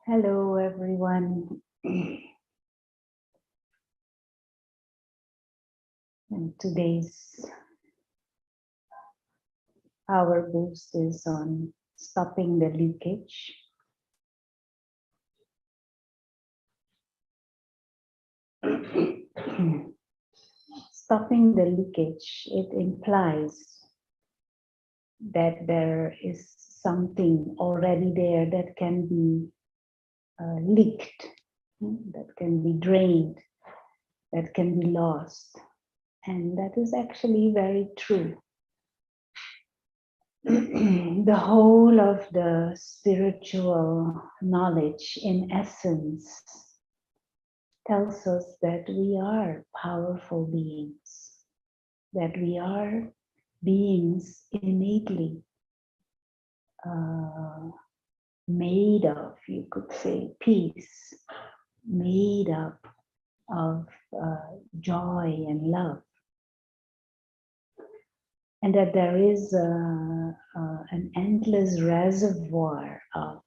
Hello, everyone. And today's Power Boost is on stopping the leakage. Stopping the leakage, it implies that there is something already there that can be leaked, that can be drained, that can be lost. And that is actually very true. The whole of the spiritual knowledge, in essence, tells us that we are powerful beings, that we are beings innately made of, you could say, peace, made up of joy and love. And that there is an endless reservoir of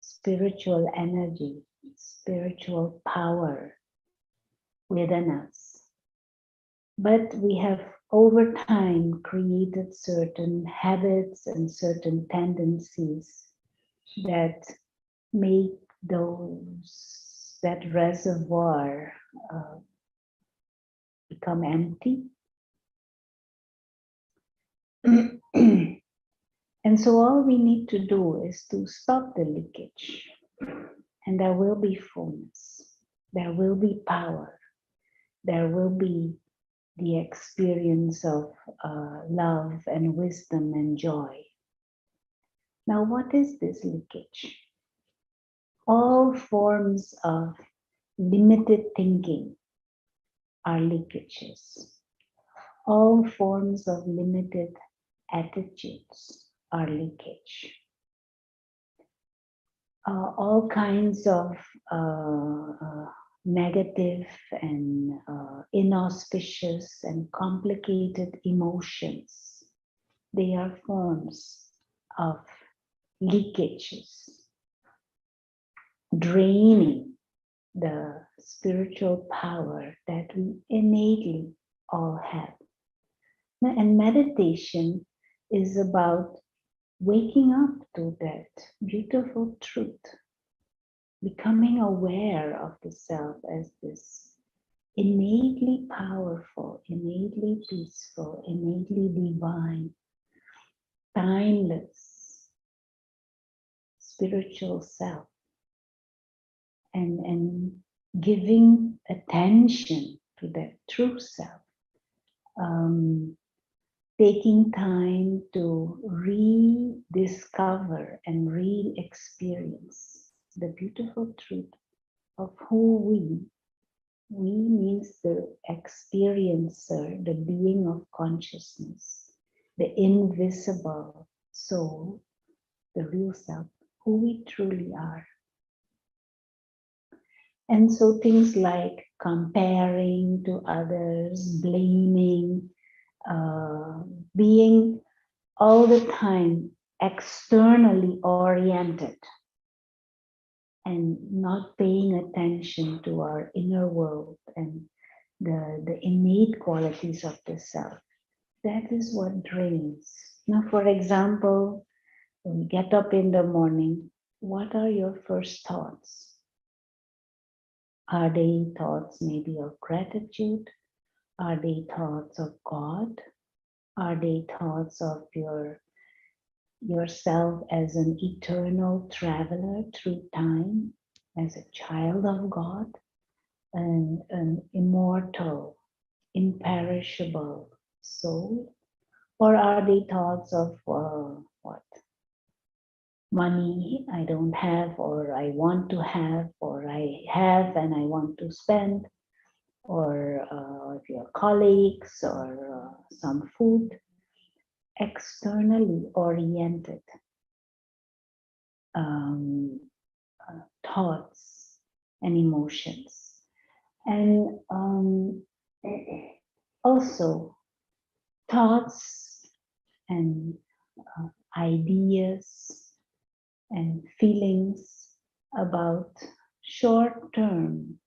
spiritual energy, spiritual power within us. But we have over time created certain habits and certain tendencies that make that reservoir become empty. And so all we need to do is to stop the leakage, and there will be fullness, there will be power, there will be the experience of love and wisdom and joy. Now, what is this leakage? All forms of limited thinking are leakages. All forms of limited attitudes are leakage. All kinds of negative and inauspicious and complicated emotions, they are forms of leakages, draining the spiritual power that we innately all have. And meditation is about waking up to that beautiful truth, becoming aware of the self as this innately powerful, innately peaceful, innately divine, timeless spiritual self, and giving attention to that true self. Taking time to rediscover and re-experience the beautiful truth of who we means the experiencer, the being of consciousness, the invisible soul, the real self, who we truly are. And so things like comparing to others, blaming, being all the time externally oriented and not paying attention to our inner world and the innate qualities of the self. That is what drains. Now, for example, when you get up in the morning, what are your first thoughts? Are they thoughts maybe of gratitude? Are they thoughts of God? Are they thoughts of yourself as an eternal traveler through time, as a child of God, and an immortal, imperishable soul? Or are they thoughts of what? Money I don't have, or I want to have, or I have and I want to spend, or if your colleagues, or some food, externally oriented thoughts and emotions. And also thoughts and ideas and feelings about short-term,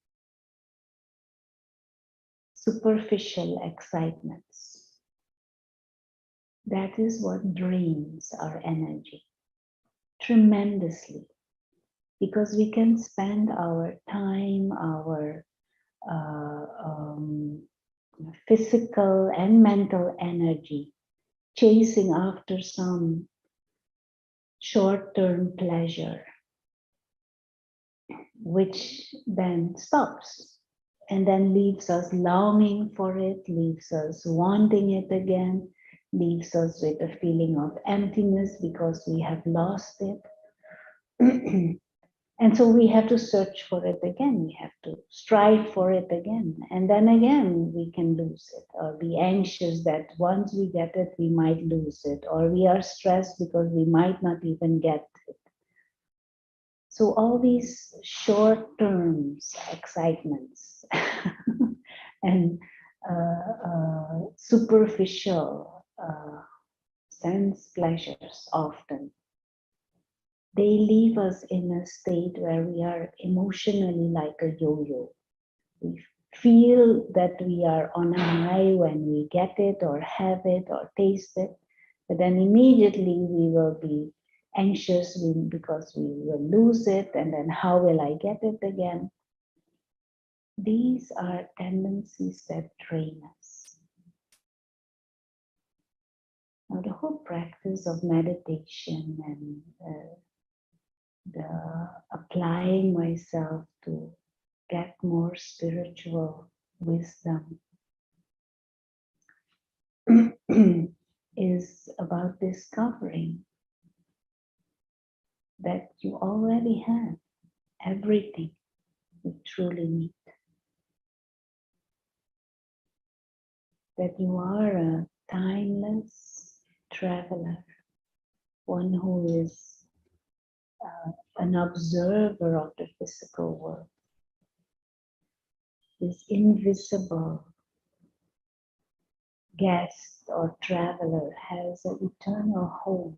superficial excitements. That is what drains our energy tremendously, because we can spend our time, our physical and mental energy chasing after some short-term pleasure, which then stops and then leaves us longing for it, leaves us wanting it again, leaves us with a feeling of emptiness because we have lost it. And so we have to search for it again. We have to strive for it again. And then again, we can lose it or be anxious that once we get it, we might lose it. Or we are stressed because we might not even get it. So all these short-term excitements and superficial sense pleasures often, they leave us in a state where we are emotionally like a yo-yo. We feel that we are on a high when we get it or have it or taste it, but then immediately we will be anxious because we will lose it, and then how will I get it again? These are tendencies that drain us. Now the whole practice of meditation and the applying myself to get more spiritual wisdom is about discovering that you already have everything you truly need. That you are a timeless traveler, one who is an observer of the physical world. This invisible guest or traveler has an eternal home,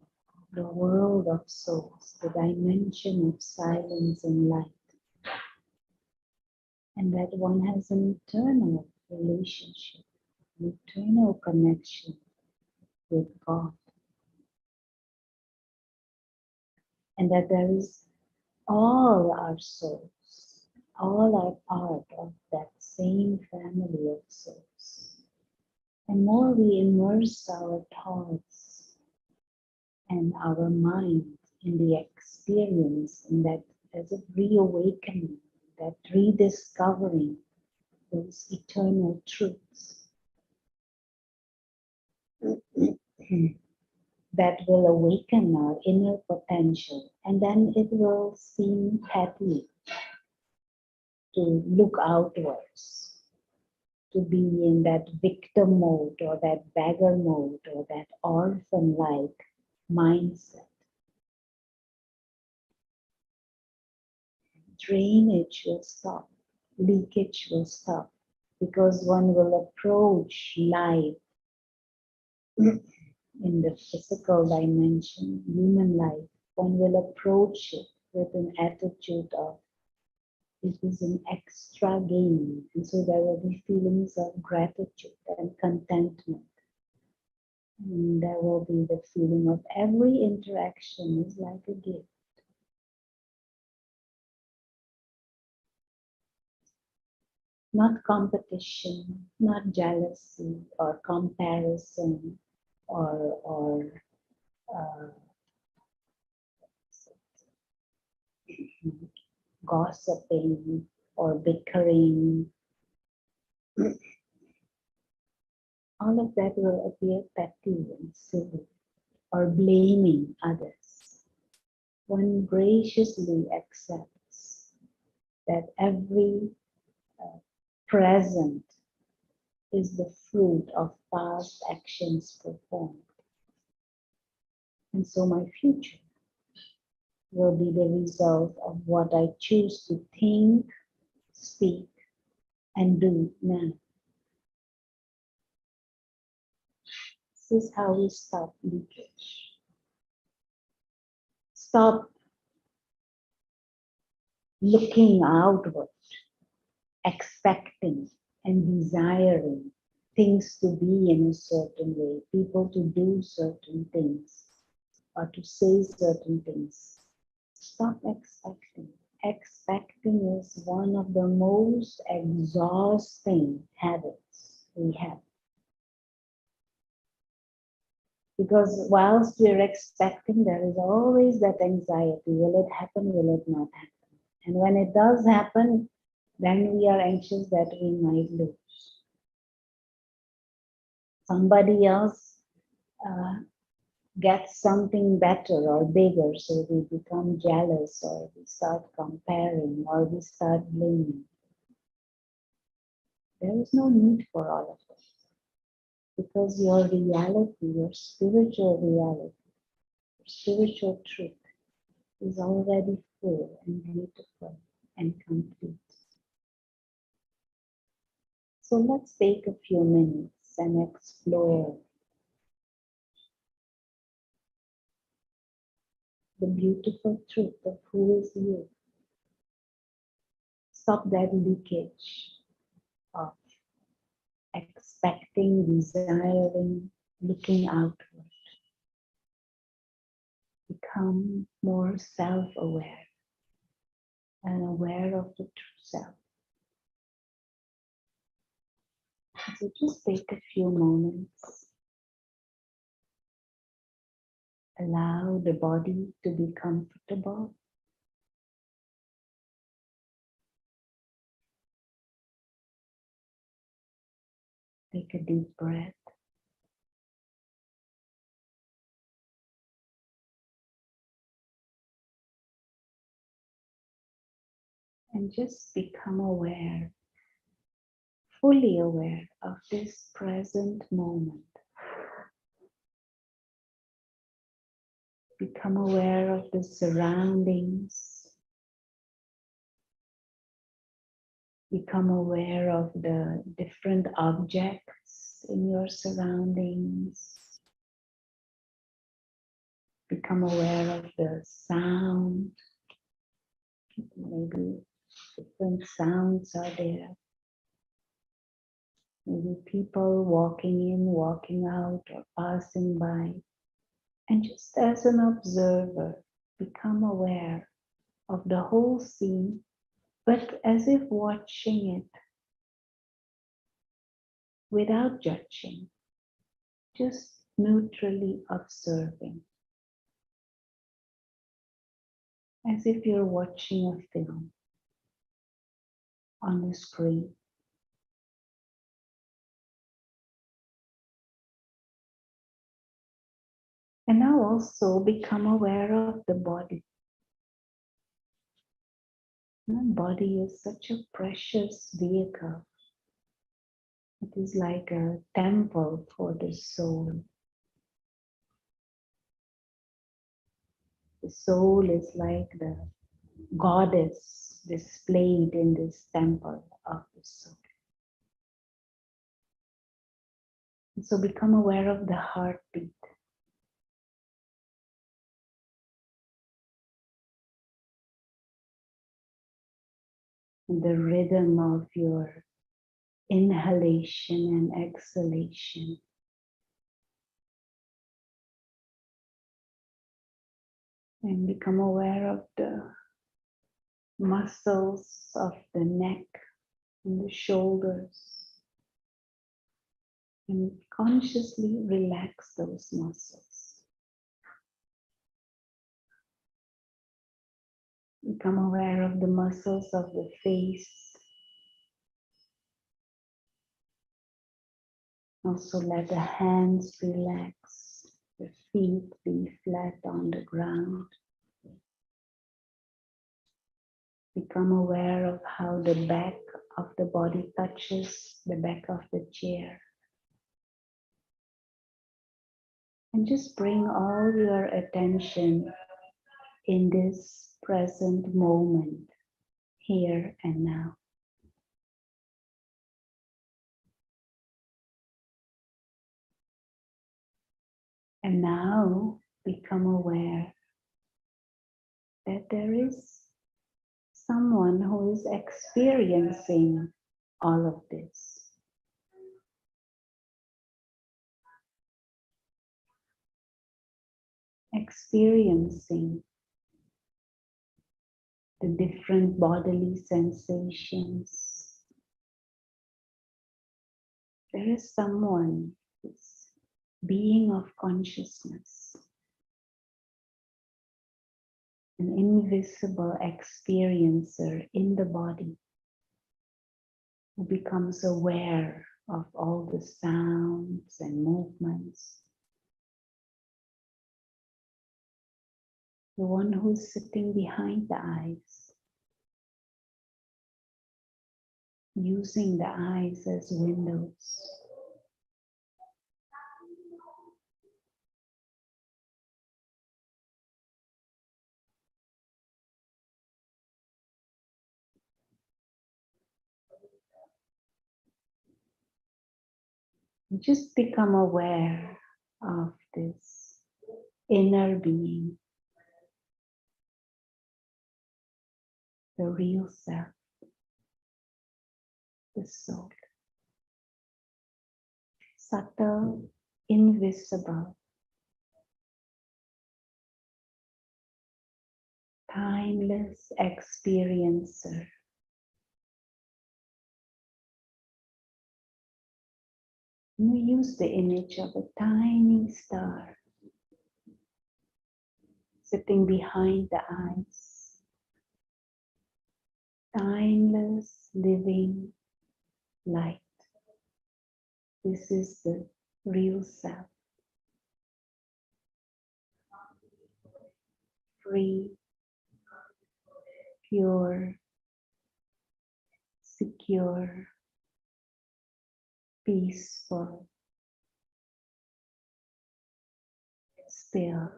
the world of souls, the dimension of silence and light. And that one has an eternal relationship, an eternal connection with God. And that there is all our souls, all are part of that same family of souls. And more we immerse our thoughts and our mind in the experience, in that as a reawakening, that rediscovering those eternal truths, that will awaken our inner potential, and then it will seem petty to look outwards, to be in that victim mode or that beggar mode or that orphan-like mindset. Drainage will stop, leakage will stop, because one will approach life in the physical dimension, human life. One will approach it with an attitude of, it is an extra gain, and so there will be feelings of gratitude and contentment. And there will be the feeling of every interaction is like a gift. Not competition, not jealousy or comparison or gossiping or bickering. All of that will appear petty and silly, or blaming others. One graciously accepts that every present is the fruit of past actions performed. And so my future will be the result of what I choose to think, speak, and do now. This is how we stop leakage. Stop looking outward, expecting and desiring things to be in a certain way, people to do certain things or to say certain things. Stop expecting. Expecting is one of the most exhausting habits we have. Because whilst we're expecting, there is always that anxiety. Will it happen? Will it not happen? And when it does happen, then we are anxious that we might lose. Somebody else gets something better or bigger, so we become jealous or we start comparing or we start blaming. There is no need for all of this because your reality, your spiritual reality, your spiritual truth is already full and beautiful and complete. So let's take a few minutes and explore the beautiful truth of who is you. Stop that leakage of expecting, desiring, looking outward. Become more self-aware and aware of the true self. So just take a few moments. Allow the body to be comfortable. Take a deep breath. And just become aware, fully aware of this present moment. Become aware of the surroundings. Become aware of the different objects in your surroundings. Become aware of the sound. Maybe different sounds are there. Maybe people walking in, walking out, or passing by. And just as an observer, become aware of the whole scene, but as if watching it without judging, just neutrally observing, as if you're watching a film on the screen. And now also become aware of the body. The body is such a precious vehicle. It is like a temple for the soul. The soul is like the goddess displayed in this temple of the soul. And so become aware of the heartbeat. The rhythm of your inhalation and exhalation. And become aware of the muscles of the neck and the shoulders. And consciously relax those muscles. Become aware of the muscles of the face. Also let the hands relax, the feet be flat on the ground. Become aware of how the back of the body touches the back of the chair. And just bring all your attention in this present moment, here and now. And now become aware that there is someone who is experiencing all of this. Experiencing the different bodily sensations. There is someone, this being of consciousness, an invisible experiencer in the body who becomes aware of all the sounds and movements. The one who's sitting behind the eyes, using the eyes as windows. Just become aware of this inner being, the real self, the soul. Subtle, invisible, timeless experiencer. We use the image of a tiny star sitting behind the eyes. Timeless, living light. This is the real self. Free, pure, secure, peaceful, still,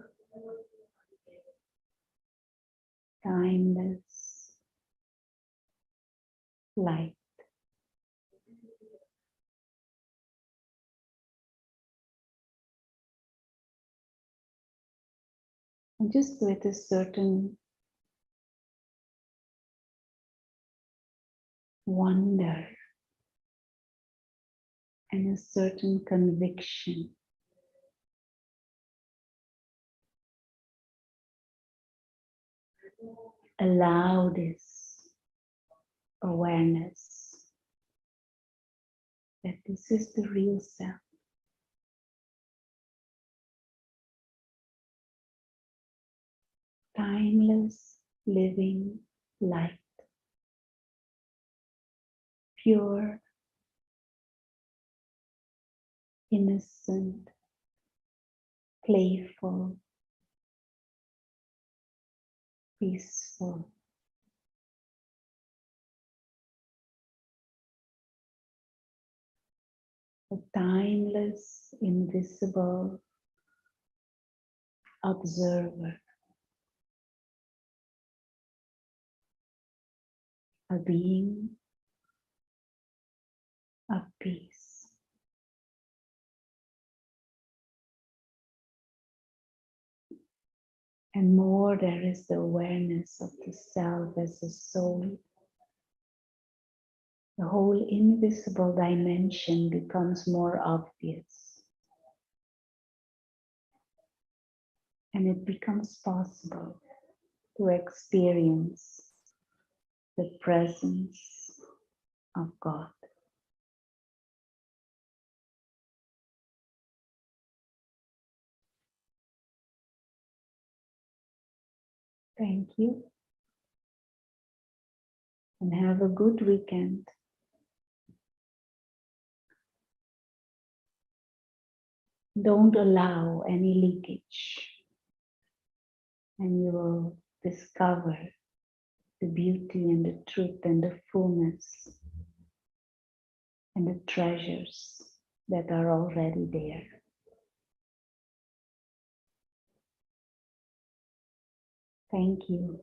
timeless, light. And just with a certain wonder and a certain conviction, allow this awareness that this is the real self. Timeless, living light. Pure, innocent, playful, peaceful. A timeless, invisible observer. A being of peace. And more there is the awareness of the self as a soul. The whole invisible dimension becomes more obvious. And it becomes possible to experience the presence of God. Thank you. And have a good weekend. Don't allow any leakage, and you will discover the beauty and the truth and the fullness and the treasures that are already there. Thank you.